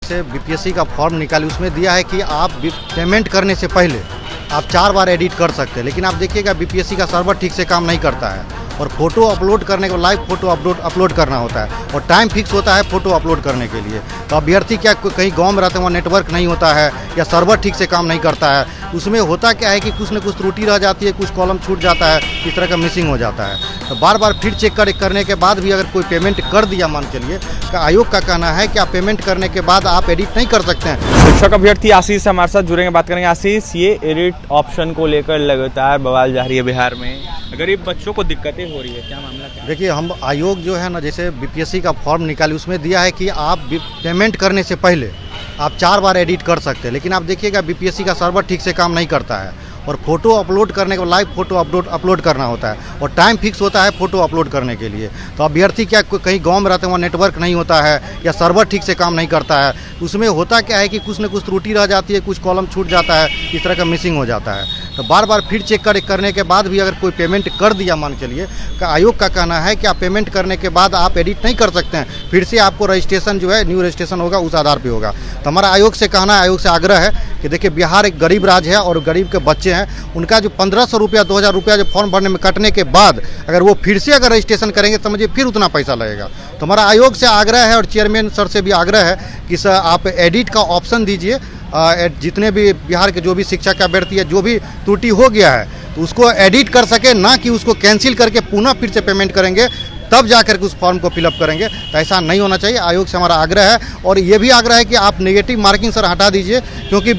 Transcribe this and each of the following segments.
जैसे बीपीएससी का फॉर्म निकाली उसमें दिया है कि आप पेमेंट करने से पहले आप 4 बार एडिट कर सकते हैं, लेकिन आप देखिएगा बीपीएससी का सर्वर ठीक से काम नहीं करता है और फोटो अपलोड करने को लाइव फोटो अपलोड करना होता है और टाइम फिक्स होता है फोटो अपलोड करने के लिए। तो अभ्यर्थी क्या कहीं गांव में रहते हैं, वहाँ नेटवर्क नहीं होता है या सर्वर ठीक से काम नहीं करता है, उसमें होता क्या है कि कुछ न कुछ त्रुटि रह जाती है, कुछ कॉलम छूट जाता है, इस तरह का मिसिंग हो जाता है। तो बार बार फिर चेक करने के बाद भी अगर कोई पेमेंट कर दिया, मान के लिए आयोग का कहना है कि आप पेमेंट करने के बाद आप एडिट नहीं कर सकते हैं। शिक्षक अभ्यर्थी आशीष हमारे साथ जुड़ेंगे, बात करेंगे। आशीष, ये एडिट ऑप्शन को लेकर लगातार बवाल जारी है बिहार में, गरीब बच्चों को दिक्कतें हो रही है, क्या मामला क्या? देखिए, हम आयोग जो है ना, जैसे बीपीएससी का फॉर्म निकाली उसमें दिया है कि आप पेमेंट करने से पहले आप 4 बार एडिट कर सकते हैं, लेकिन आप देखिएगा बीपीएससी का सर्वर ठीक से काम नहीं करता है और फोटो अपलोड करने को लाइव फोटो अपलोड करना होता है और टाइम फिक्स होता है फोटो अपलोड करने के लिए। तो अभ्यर्थी क्या कहीं गांव में रहते हैं, वहाँ नेटवर्क नहीं होता है या सर्वर ठीक से काम नहीं करता है, उसमें होता क्या है कि कुछ न कुछ त्रुटि रह जाती है, कुछ कॉलम छूट जाता है, इस तरह का मिसिंग हो जाता है। तो बार बार फिर चेक करने के बाद भी अगर कोई पेमेंट कर दिया, मान के लिए आयोग का कहना है कि आप पेमेंट करने के बाद आप एडिट नहीं कर सकते हैं, फिर से आपको रजिस्ट्रेशन जो है न्यू रजिस्ट्रेशन होगा, उस आधार पे होगा। तो हमारा आयोग से कहना है, आयोग से आग्रह है कि देखिए, बिहार एक गरीब राज्य है और गरीब के बच्चे हैं, उनका जो 1500 रुपया 2000 रुपया जो फॉर्म भरने में कटने के बाद अगर वो फिर से अगर रजिस्ट्रेशन करेंगे तो समझिए फिर उतना पैसा लगेगा। तो हमारा आयोग से आग्रह है और चेयरमैन सर से भी आग्रह है कि सर आप एडिट का ऑप्शन दीजिए, जितने भी बिहार के जो भी शिक्षा के अभ्यर्थी है, जो भी त्रुटि हो गया है तो उसको एडिट कर सके, ना कि उसको कैंसिल करके पुनः फिर से पेमेंट करेंगे तब जाकर के उस फॉर्म को फिलअप करेंगे। तो ऐसा नहीं होना चाहिए, आयोग से हमारा आग्रह है। और ये भी आग्रह है कि आप नेगेटिव मार्किंग सर हटा दीजिए, क्योंकि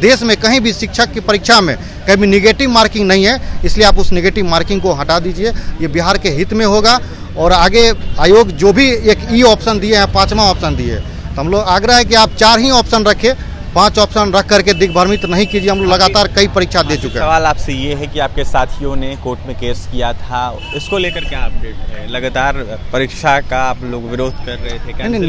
देश में कहीं भी शिक्षक की परीक्षा में कभी नेगेटिव मार्किंग नहीं है, इसलिए आप उस नेगेटिव मार्किंग को हटा दीजिए, ये बिहार के हित में होगा। और आगे आयोग जो भी एक ई ऑप्शन दिए हैं, 5वां ऑप्शन दिए, तो हम लोग आग्रह है कि आप 4 ही ऑप्शन रखें, 5 ऑप्शन रख करके दिग्भ्रमित नहीं कीजिए। हम लोग लगातार कई परीक्षा दे चुके हैं। सवाल आपसे ये है कि आपके साथियों ने कोर्ट में केस किया था, इसको लेकर क्या अपडेट है? लगातार परीक्षा का आप लोग विरोध कर रहे थे, नहीं,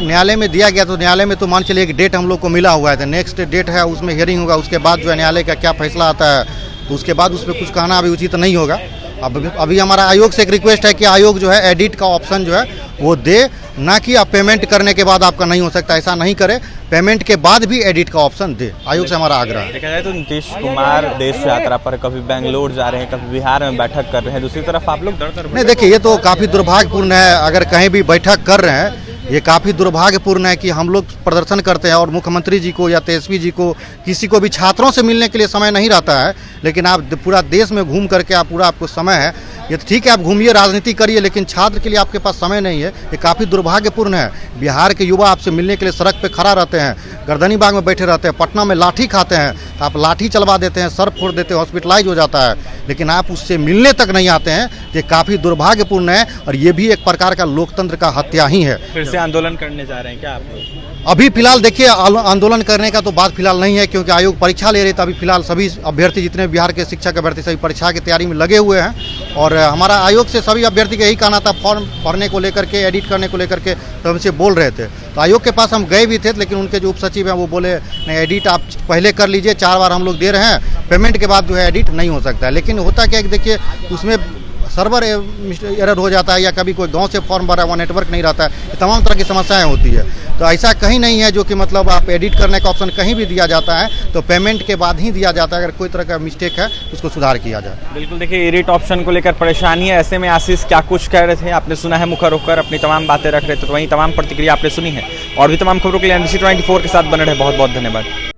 न्यायालय में दिया गया, तो न्यायालय में तो मान चलिए एक डेट हम लोग को मिला हुआ है, तो नेक्स्ट डेट है, उसमें हियरिंग होगा, उसके बाद जो है न्यायालय का क्या फैसला आता है तो उसके बाद उस पर कुछ कहना अभी उचित नहीं होगा। अभी हमारा आयोग से एक रिक्वेस्ट है कि आयोग जो है एडिट का ऑप्शन जो है वो दे, ना कि आप पेमेंट करने के बाद आपका नहीं हो सकता, ऐसा नहीं करे, पेमेंट के बाद भी एडिट का ऑप्शन दे। आयोग से हमारा आग्रह है। देखा जाए तो नीतीश कुमार देश यात्रा पर कभी बेंगलोर जा रहे हैं, कभी बिहार में बैठक कर रहे हैं, दूसरी तरफ आप लोग दर नहीं, देखिए, ये तो काफ़ी दुर्भाग्यपूर्ण है। अगर कहीं भी बैठक कर रहे हैं, ये काफ़ी दुर्भाग्यपूर्ण है कि हम लोग प्रदर्शन करते हैं और मुख्यमंत्री जी को या तेजस्वी जी को, किसी को भी छात्रों से मिलने के लिए समय नहीं रहता है, लेकिन आप पूरा देश में घूम करके आपको समय है, ये तो ठीक है, आप घूमिए, राजनीति करिए, लेकिन छात्र के लिए आपके पास समय नहीं है, ये काफ़ी दुर्भाग्यपूर्ण है। बिहार के युवा आपसे मिलने के लिए सड़क पे खड़ा रहते हैं, गर्दनी बाग में बैठे रहते हैं, पटना में लाठी खाते हैं, तो आप लाठी चलवा देते हैं, सर फोड़ देते हैं, हॉस्पिटलाइज हो जाता है, लेकिन आप उससे मिलने तक नहीं आते हैं। ये काफ़ी दुर्भाग्यपूर्ण है और ये भी एक प्रकार का लोकतंत्र का हत्या ही है। फिर से आंदोलन करने जा रहे हैं क्या आप लोग? अभी फिलहाल देखिए, आंदोलन करने का तो बात फिलहाल नहीं है, क्योंकि आयोग परीक्षा ले रही है। अभी फिलहाल सभी अभ्यर्थी, जितने बिहार के शिक्षक अभ्यर्थी, सभी परीक्षा की तैयारी में लगे हुए हैं और हमारा आयोग से सभी अभ्यर्थी का यही कहना था, फॉर्म भरने को लेकर के, एडिट करने को लेकर के तो हमसे बोल रहे थे। तो आयोग के पास हम गए भी थे, लेकिन उनके जो उप सचिव हैं वो बोले नहीं, एडिट आप पहले कर लीजिए, 4 बार हम लोग दे रहे हैं, पेमेंट के बाद जो है एडिट नहीं हो सकता है। लेकिन होता क्या है कि देखिए, उसमें सर्वर एरर हो जाता है या कभी कोई गांव से फॉर्म भरा हुआ नेटवर्क नहीं रहता है, ये तमाम तरह की समस्याएं होती है। तो ऐसा कहीं नहीं है जो कि मतलब आप एडिट करने का ऑप्शन कहीं भी दिया जाता है तो पेमेंट के बाद ही दिया जाता है। अगर कोई तरह का मिस्टेक है उसको सुधार किया जाए। बिल्कुल, देखिए, एडिट ऑप्शन को लेकर परेशानी है, ऐसे में आशीष क्या कुछ कह रहे थे, आपने सुना है, मुखर होकर अपनी तमाम बातें रख रहे थे, तो वहीं तमाम प्रतिक्रिया आपने सुनी है। और भी तमाम खबरों के लिए NBC 24 के साथ बने रहे। बहुत बहुत धन्यवाद।